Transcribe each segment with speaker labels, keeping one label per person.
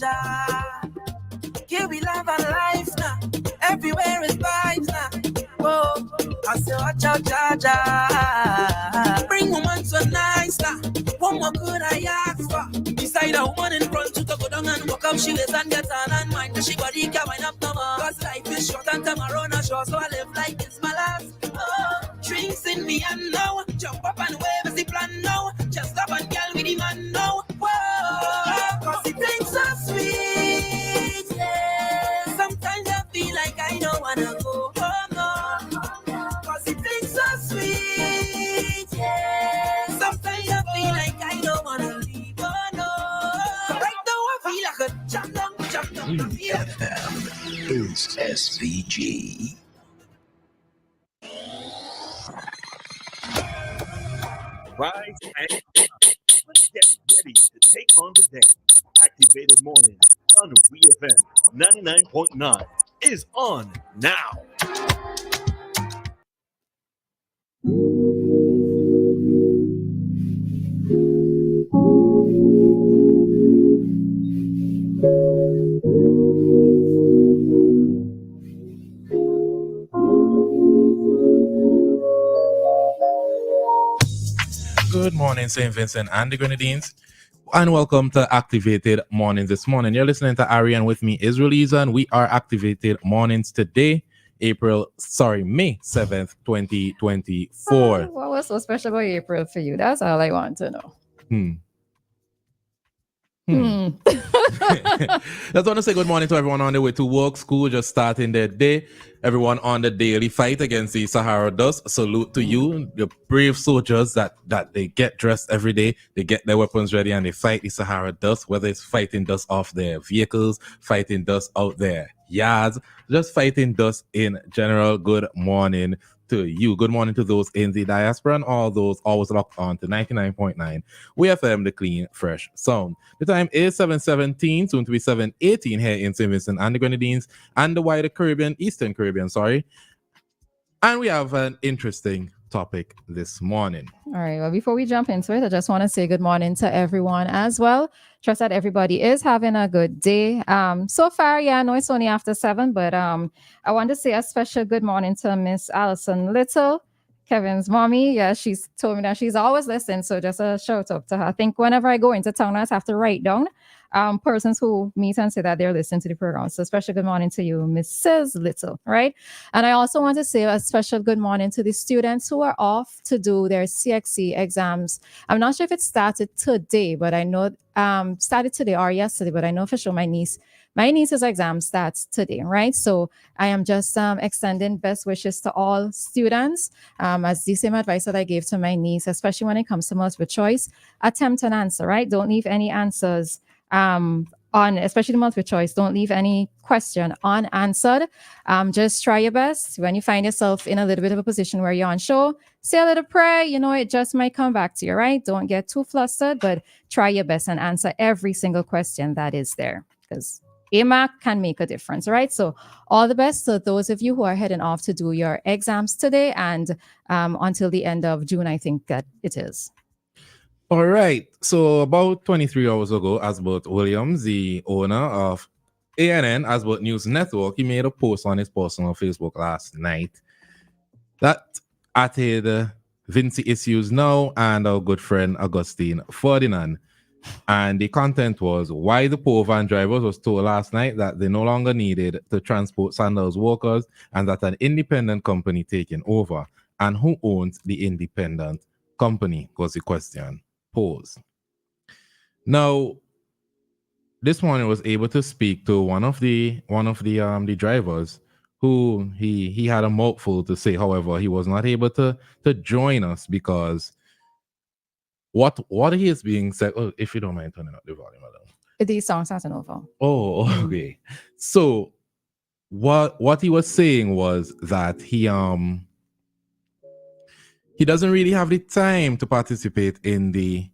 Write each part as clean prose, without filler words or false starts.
Speaker 1: cha. Here we love our life now. Everywhere is vibes now. Whoa, I say watch out, cha cha. Bring woman so nice now. What more could I ask for? Beside a woman in front to go down and walk up, she lays and get on and mind. She body can wind up no more. Cause life is short and tomorrow not sure, so I live like it's my last. Oh, drinks in me and now. Jump up and wave as the plan now. Just up and girl with the man now. Whoa, cause it tastes so sweet, yeah. Sometimes I feel like I don't wanna go home, no. Cause it tastes so sweet, yeah. Sometimes I feel like I don't wanna leave, oh no. Right now I feel like a jump down.
Speaker 2: WEFM is SVG.
Speaker 3: Rise and let's get ready to take on the day. Activated Morning on WEFM 99.9 is on now.
Speaker 4: Good morning, St. Vincent and the Grenadines, and welcome to Activated Mornings this morning. You're listening to Ari, and with me is Roleza, and we are Activated Mornings today, May 7th, 2024.
Speaker 5: What was so special about April for you? That's all I want to know.
Speaker 4: Just want to say good morning to everyone on their way to work, school, just starting their day. Everyone on the daily fight against the Sahara dust. Salute to you, the brave soldiers that they get dressed every day. They get their weapons ready and they fight the Sahara dust, whether it's fighting dust off their vehicles, fighting dust out their yards, just fighting dust in general. Good morning to you. Good morning to those in the diaspora and all those always locked on to 99.9 WEFM, the clean, fresh sound. The time is 7:17, soon to be 7:18 here in St. Vincent and the Grenadines and the wider Caribbean, Eastern Caribbean, sorry. And we have an interesting topic this morning.
Speaker 5: All right. Well, before we jump into it, I just want to say good morning to everyone as well. Trust that everybody is having a good day. So far, yeah, I know it's only after 7, but I want to say a special good morning to Miss Allison Little, Kevin's mommy. Yeah, she's told me that she's always listening. So just a shout out to her. I think whenever I go into town, I just have to write down persons who meet and say that they're listening to the program. So special good morning to you, Mrs. Little, right? And I also want to say a special good morning to the students who are off to do their CXC exams. I'm not sure if it started today, but I know started today or yesterday, but I know for sure my niece's exam starts today, right? So I am just extending best wishes to all students, as the same advice that I gave to my niece, especially when it comes to multiple choice. Attempt an answer, right? Don't leave any answers on, especially the multiple choice. Don't leave any question unanswered. Just try your best. When you find yourself in a little bit of a position where you're unsure, say a little prayer. You know, it just might come back to you, right? Don't get too flustered, but try your best and answer every single question that is there, because AMAC can make a difference, right? So all the best to those of you who are heading off to do your exams today and until the end of June, I think that it is.
Speaker 4: All right. So about 23 hours ago, Asbert Williams, the owner of ANN, Asbert News Network, he made a post on his personal Facebook last night that added Vinci Issues Now and our good friend Augustine Ferdinand. And the content was why the poor van drivers was told last night that they no longer needed to transport Sandals workers and that an independent company taking over. And who owns the independent company was the question posed. Now, this morning was able to speak to one of the drivers who he had a mouthful to say. However, he was not able to join us because what he is being said. Oh, if you don't mind turning up the volume, madam.
Speaker 5: These songs are over.
Speaker 4: Oh, okay. So what he was saying was that he doesn't really have the time to participate in the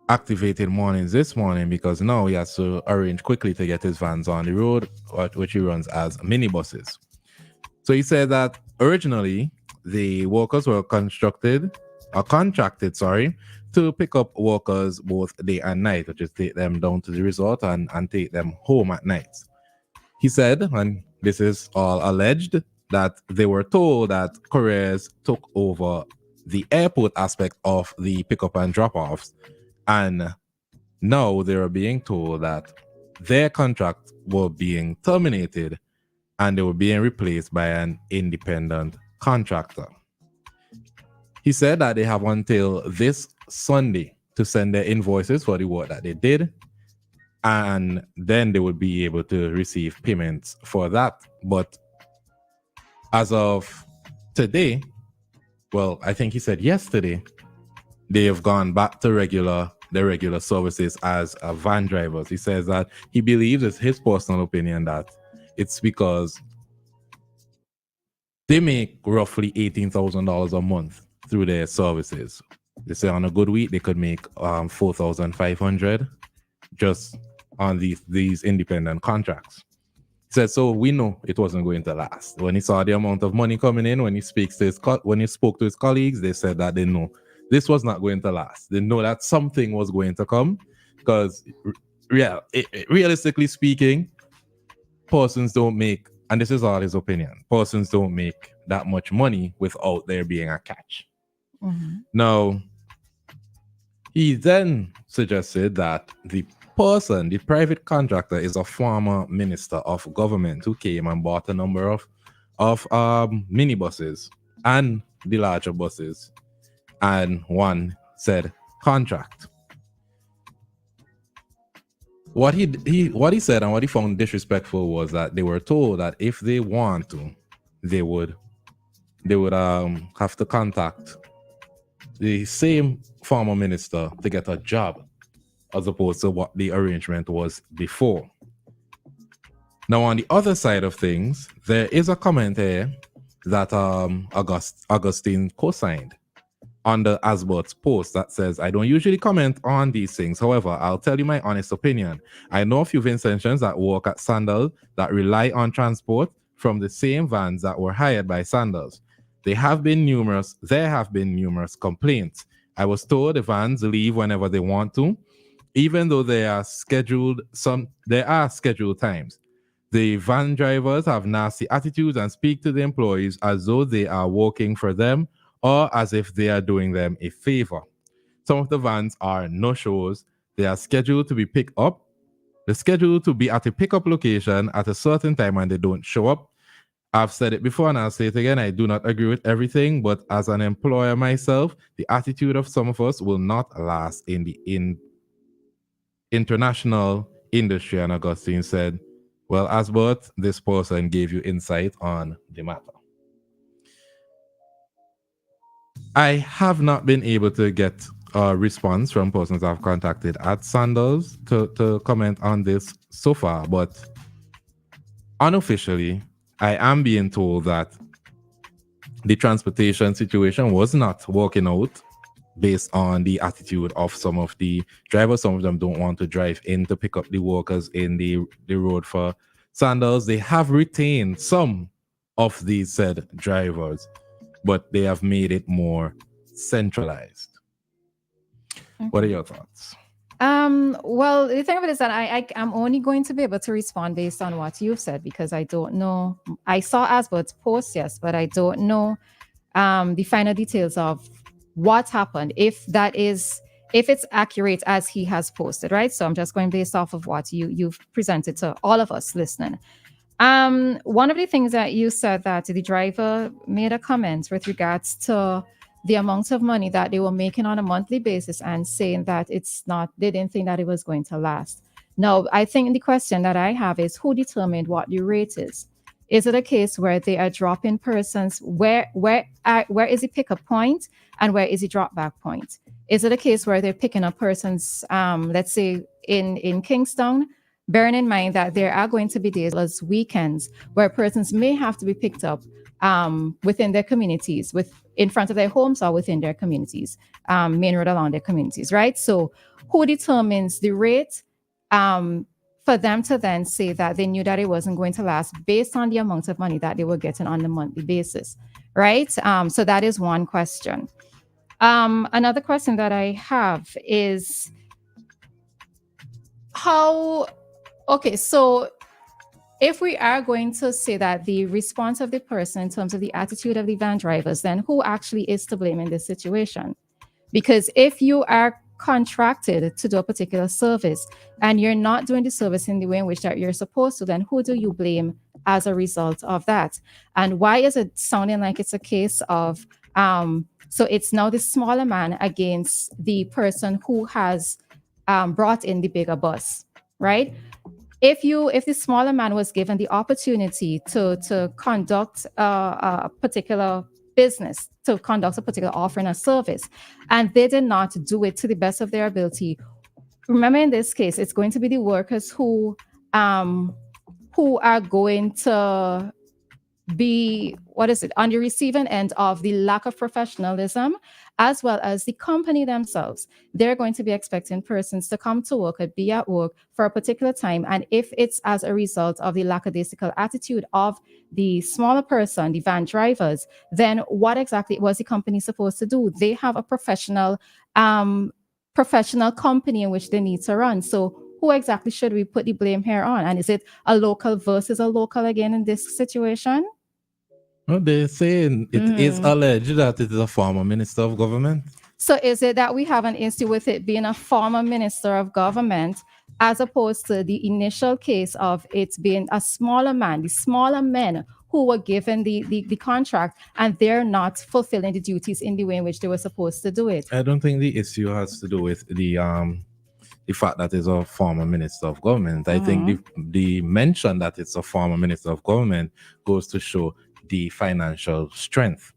Speaker 4: Activated Mornings this morning because now he has to arrange quickly to get his vans on the road, which he runs as minibuses. So he said that originally the workers were constructed are contracted, to pick up workers both day and night, which is take them down to the resort and take them home at night. He said, and this is all alleged, that they were told that couriers took over the airport aspect of the pickup and drop-offs, and now they are being told that their contracts were being terminated and they were being replaced by an independent contractor. He said that they have until this Sunday to send their invoices for the work that they did, and then they would be able to receive payments for that. But as of today, well, I think he said yesterday, they have gone back to the regular services as van drivers. He says that he believes, it's his personal opinion, that it's because they make roughly $18,000 a month through their services. They say on a good week they could make $4,500 just on these independent contracts. He said, so we know it wasn't going to last. When he saw the amount of money coming in, when he spoke to his colleagues, they said that they know this was not going to last. They know that something was going to come, because realistically speaking, persons don't make, and this is all his opinion, persons don't make that much money without there being a catch.
Speaker 5: Mm-hmm.
Speaker 4: Now, he then suggested that the private contractor, is a former minister of government who came and bought a number of minibuses and the larger buses, and one said contract. What he said and what he found disrespectful was that they were told that if they want to, they would have to contact the same former minister to get a job, as opposed to what the arrangement was before. Now, on the other side of things, there is a comment here that Augustine co-signed under Asbert's post that says, I don't usually comment on these things. However, I'll tell you my honest opinion. I know a few Vincentians that work at Sandals that rely on transport from the same vans that were hired by Sandals. There have been numerous complaints. I was told the vans leave whenever they want to, even though there are scheduled times. The van drivers have nasty attitudes and speak to the employees as though they are working for them or as if they are doing them a favor. Some of the vans are no-shows. They are scheduled to be picked up. They're scheduled to be at a pickup location at a certain time and they don't show up. I've said it before and I'll say it again. I do not agree with everything, but as an employer myself, the attitude of some of us will not last in the international industry. And Augustine said, well, Asbert, this person gave you insight on the matter. I have not been able to get a response from persons I've contacted at Sandals to comment on this so far, but unofficially, I am being told that the transportation situation was not working out based on the attitude of some of the drivers. Some of them don't want to drive in to pick up the workers in the road for Sandals. They have retained some of these said drivers, but they have made it more centralized. Okay. What are your thoughts?
Speaker 5: Well, the thing of it is that I'm only going to be able to respond based on what you've said, because I don't know. I saw Asbert's post, yes, but I don't know the final details of what happened, if it's accurate as he has posted, right? So I'm just going based off of what you've presented to all of us listening. One of the things that you said, that the driver made a comment with regards to the amount of money that they were making on a monthly basis and saying that they didn't think that it was going to last. No, I think the question that I have is, who determined what the rate is? Is it a case where they are dropping persons? Where is the pickup point and where is the drop back point? Is it a case where they're picking up persons, let's say in Kingston, bearing in mind that there are going to be days as weekends where persons may have to be picked up within their communities, in front of their homes or within their communities, main road along their communities, right? So who determines the rate for them to then say that they knew that it wasn't going to last based on the amount of money that they were getting on a monthly basis, right? So that is one question. Another question that I have is how, okay, so if we are going to say that the response of the person in terms of the attitude of the van drivers, then who actually is to blame in this situation? Because if you are contracted to do a particular service and you're not doing the service in the way in which that you're supposed to, then who do you blame as a result of that? And why is it sounding like it's a case of so it's now the smaller man against the person who has brought in the bigger bus, right? If the smaller man was given the opportunity to conduct a particular business, to conduct a particular offering or service, and they did not do it to the best of their ability, remember in this case, it's going to be the workers who are going to be on the receiving end of the lack of professionalism, as well as the company themselves. They're going to be expecting persons to come to work or be at work for a particular time, and if it's as a result of the lackadaisical attitude of the smaller person, the van drivers, then what exactly was the company supposed to do? They have a professional company in which they need to run. So who exactly should we put the blame here on? And is it a local versus a local again in this situation?
Speaker 4: Well, they're saying it is alleged that it is a former minister of government.
Speaker 5: So is it that we have an issue with it being a former minister of government, as opposed to the initial case of it being a smaller man, the smaller men who were given the contract and they're not fulfilling the duties in the way in which they were supposed to do it?
Speaker 4: I don't think the issue has to do with the fact that it's a former minister of government. I think the mention that it's a former minister of government goes to show the financial strength.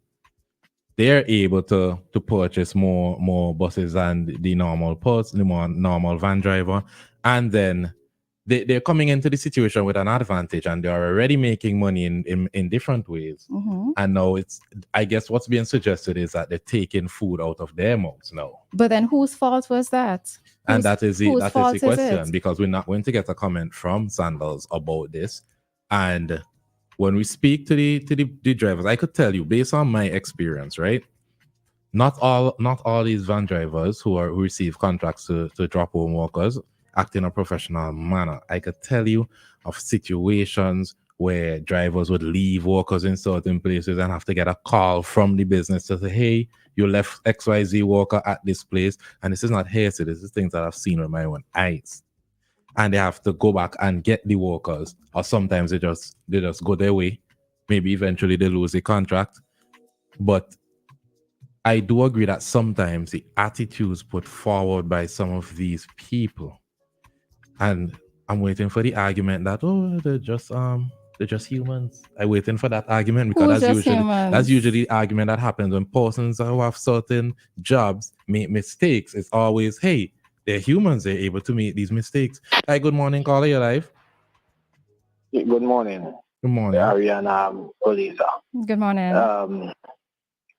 Speaker 4: They're able to purchase more buses than the normal normal van driver, and then they're coming into the situation with an advantage, and they're already making money in different ways. And now I guess what's being suggested is that they're taking food out of their mouths now.
Speaker 5: But then whose fault was that?
Speaker 4: And that is the question, because we're not going to get a comment from Sandals about this. And when we speak to the drivers, I could tell you, based on my experience, right? Not all these van drivers who receive contracts to drop home workers act in a professional manner. I could tell you of situations where drivers would leave workers in certain places and have to get a call from the business to say, hey, you left XYZ worker at this place. And this is not hearsay, this is things that I've seen with my own eyes. And they have to go back and get the workers, or sometimes they just go their way. Maybe eventually they lose the contract. But I do agree that sometimes the attitudes put forward by some of these people, and I'm waiting for the argument that they're just humans. I'm waiting for that argument, because that's usually the argument that happens when persons who have certain jobs make mistakes. It's always, hey, they're humans, they're able to make these mistakes. Hi, good morning, caller, you're live.
Speaker 6: Good morning.
Speaker 4: Good morning.
Speaker 6: Ariana, Roleza.
Speaker 5: Good morning.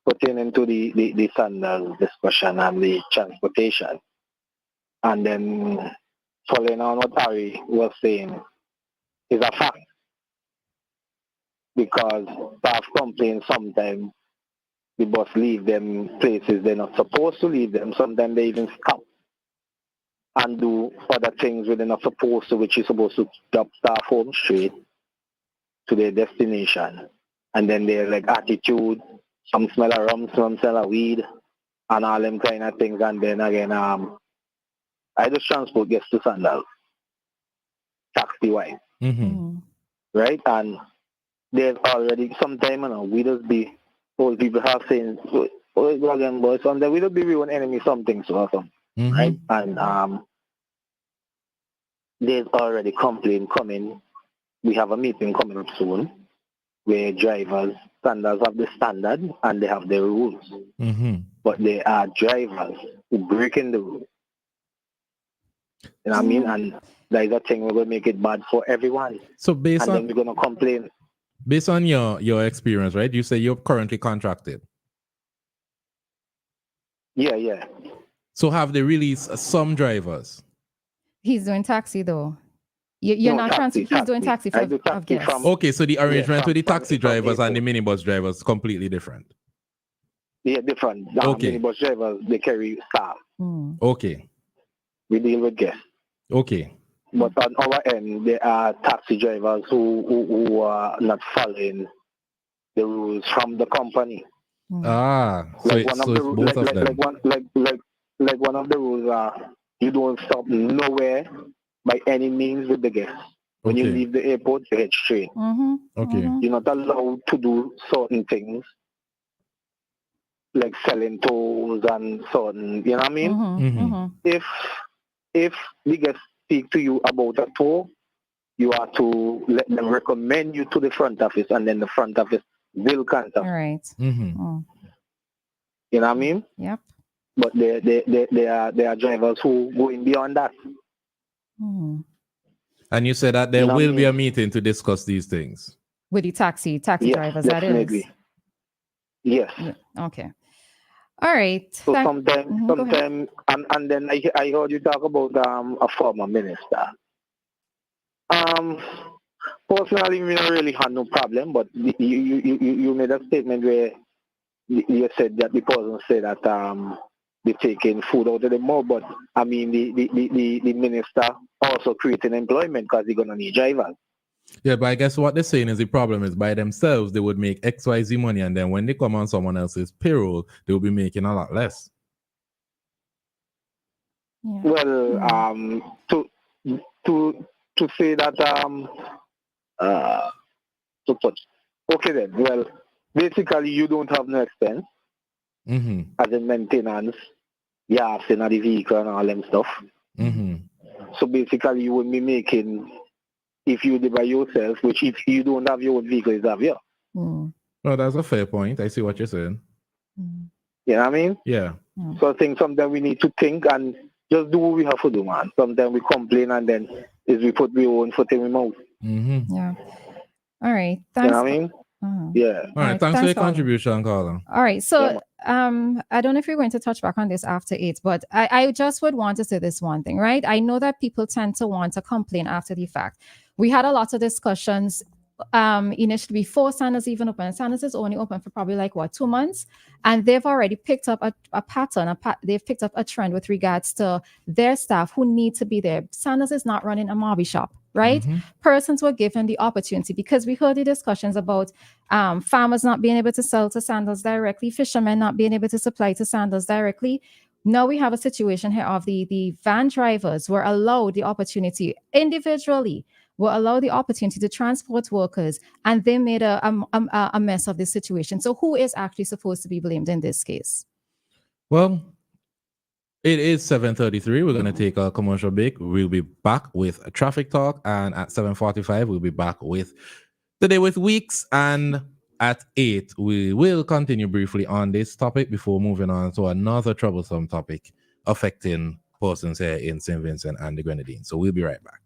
Speaker 6: Pertaining to the Sandals discussion and the transportation, and then following on what Ari was saying, is a fact. Because staff complain sometimes the bus leave them places they're not supposed to leave them. Sometimes they even stop and do other things where they're not supposed to, which is supposed to drop staff home straight to their destination. And then they're like attitude, some smell of rum, some smell of weed, and all them kind of things. And then again, I just transport gets to Sandals, taxi-wise, right? And there's already, sometime, we just be, old people have saying, again, boys, sometimes we don't be real enemy, something, so awesome, right? And there's already complaint coming. We have a meeting coming up soon where drivers, Sandals have the standard and they have their rules. But there are drivers who breaking the rules. You know what I mean? And that is a thing we're going to make it bad for everyone.
Speaker 4: So
Speaker 6: then we're going to complain.
Speaker 4: Based on your experience, right? You say you're currently contracted.
Speaker 6: Yeah.
Speaker 4: So have they released some drivers?
Speaker 5: He's doing taxi though. You're not taxi. He's doing taxi for
Speaker 4: Okay, so the arrangement with the taxi drivers and the minibus drivers is completely different.
Speaker 6: Yeah, different.
Speaker 4: Okay.
Speaker 6: Minibus drivers, they carry staff.
Speaker 4: Okay.
Speaker 6: We deal with guests.
Speaker 4: Okay.
Speaker 6: But on our end, there are taxi drivers who are not following the rules from the company.
Speaker 4: So
Speaker 6: Like
Speaker 4: it's
Speaker 6: one of the
Speaker 4: both of them.
Speaker 6: like one of the rules are you don't stop nowhere by any means with the guests. When you
Speaker 4: Okay.
Speaker 6: leave the airport, you head straight.
Speaker 4: Okay.
Speaker 6: You're not allowed to do certain things like selling tolls and certain, you know what I mean? If the guests speak to you about a tour, you are to let them recommend you to the front office, and then the front office will contact.
Speaker 5: All right.
Speaker 6: You know what I mean?
Speaker 5: Yep.
Speaker 6: But there are drivers who going beyond that.
Speaker 4: And you said that there
Speaker 6: You know what I
Speaker 4: will be a
Speaker 6: mean?
Speaker 4: meeting to discuss these things.
Speaker 5: With the taxi
Speaker 6: Yes,
Speaker 5: drivers,
Speaker 6: definitely.
Speaker 5: that is.
Speaker 6: Yes.
Speaker 5: Yeah. Okay. All right.
Speaker 6: So sometimes, and then I heard you talk about a former minister. Personally, we don't really have no problem, but you made a statement where you said that the person said that they're taking food out of the mouth, but I mean the minister also creating employment because they're gonna need drivers.
Speaker 4: Yeah, but I guess what they're saying is the problem is by themselves they would make XYZ money, and then when they come on someone else's payroll, they will be making a lot less.
Speaker 5: Yeah.
Speaker 6: Well, to say that to put okay then. Well, basically you don't have no expense as in maintenance, gas in the vehicle and all them stuff. So basically you will be making, if you do by yourself, which if you don't have your own vehicle, is have your.
Speaker 4: Oh, that's a fair point. I see what you're saying.
Speaker 6: You know what I mean?
Speaker 4: Yeah.
Speaker 6: So I think sometimes we need to think and just do what we have to do, man. Sometimes we complain and then is we put our own foot in our mouth.
Speaker 5: Yeah. All right.
Speaker 6: You
Speaker 5: Thanks.
Speaker 6: know what I mean? Yeah.
Speaker 4: All right. Thanks for your contribution, Carla.
Speaker 5: All right. So I don't know if you're going to touch back on this after 8, but I just would want to say this one thing, right? I know that people tend to want to complain after the fact. We had a lot of discussions initially before Sandals even opened. Sandals is only open for probably 2 months, and they've already picked up a pattern. They've picked up a trend with regards to their staff who need to be there. Sandals is not running a Marby shop, right? Persons were given the opportunity, because we heard the discussions about farmers not being able to sell to Sandals directly, fishermen not being able to supply to Sandals directly. Now we have a situation here of the van drivers were allowed the opportunity individually, were allowed the opportunity to transport workers, and they made a mess of this situation. So who is actually supposed to be blamed in this case?
Speaker 4: Well, it is 7:33. We're going to take a commercial break. We'll be back with a traffic talk, and at 7:45 we'll be back with Today with Weeks, and at 8 we will continue briefly on this topic before moving on to another troublesome topic affecting persons here in St. Vincent and the Grenadines. So we'll be right back.